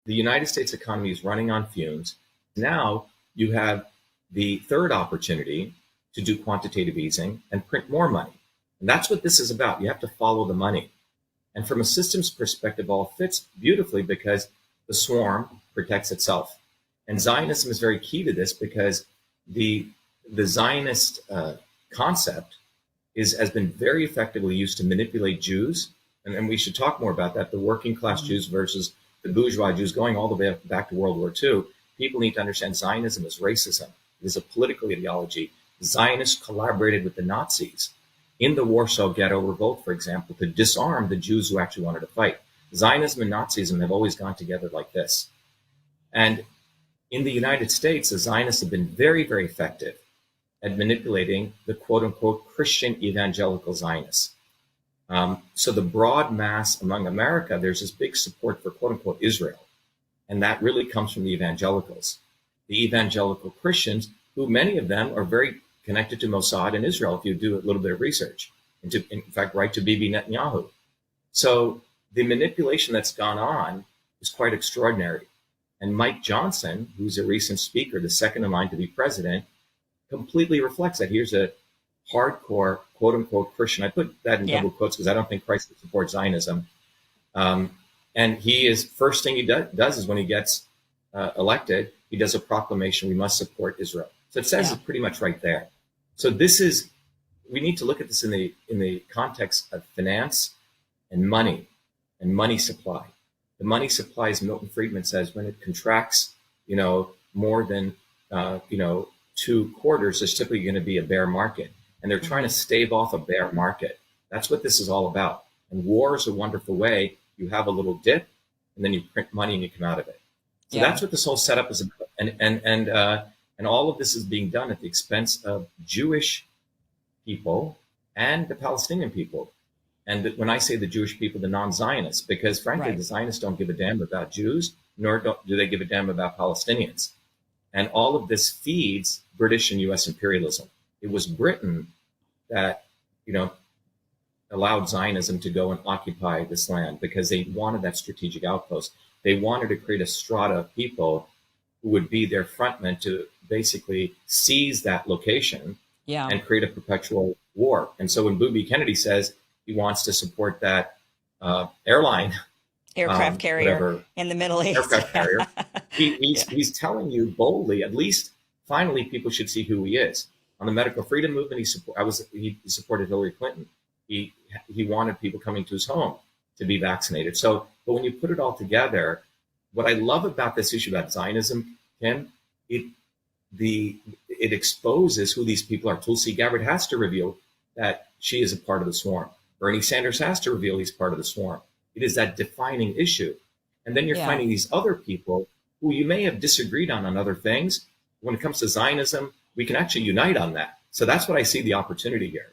the United States economy is running on fumes. Now you have the third opportunity to do quantitative easing and print more money. And that's what this is about. You have to follow the money. And from a systems perspective, all fits beautifully because the swarm protects itself. And Zionism is very key to this because the Zionist concept has been very effectively used to manipulate Jews. And we should talk more about that, the working class Jews versus the bourgeois Jews going all the way back to World War II. People need to understand Zionism is racism. It is a political ideology. Zionists collaborated with the Nazis in the Warsaw Ghetto Revolt, for example, to disarm the Jews who actually wanted to fight. Zionism and Nazism have always gone together like this. And in the United States, the Zionists have been very, very effective at manipulating the quote-unquote Christian evangelical Zionists. So the broad mass among America, there's this big support for quote-unquote Israel. And that really comes from the evangelicals. The evangelical Christians, who many of them are very connected to Mossad in Israel, if you do a little bit of research, and in fact, right to Bibi Netanyahu. So the manipulation that's gone on is quite extraordinary. And Mike Johnson, who's a recent speaker, the second in line to be president, completely reflects that. Here's a hardcore, quote unquote, Christian. I put that in double quotes because I don't think Christ supports Zionism. And he is, first thing he does is when he gets elected, he does a proclamation, we must support Israel. So it says it pretty much right there. So this is, we need to look at this in the context of finance and money supply. The money supply, as Milton Friedman says, when it contracts, more than, 2 quarters, there's typically going to be a bear market. And they're trying to stave off a bear market. That's what this is all about. And war is a wonderful way. You have a little dip, and then you print money and you come out of it. So that's what this whole setup is about. And all of this is being done at the expense of Jewish people and the Palestinian people. And when I say the Jewish people, the non-Zionists, because frankly, the Zionists don't give a damn about Jews, nor do they give a damn about Palestinians. And all of this feeds British and U.S. imperialism. It was Britain that, allowed Zionism to go and occupy this land because they wanted that strategic outpost. They wanted to create a strata of people who would be their frontmen to basically seize that location and create a perpetual war. And so when Booby Kennedy says he wants to support that aircraft carrier in the Middle East, aircraft carrier, he's telling you boldly, at least finally people should see who he is. On the medical freedom movement, he supported Hillary Clinton. He wanted people coming to his home to be vaccinated. So, but when you put it all together, what I love about this issue about Zionism, Kim, it exposes who these people are. Tulsi Gabbard has to reveal that she is a part of the swarm. Bernie Sanders has to reveal he's part of the swarm. It is that defining issue. And then you're finding these other people who you may have disagreed on other things. When it comes to Zionism, we can actually unite on that. So that's what I see the opportunity here.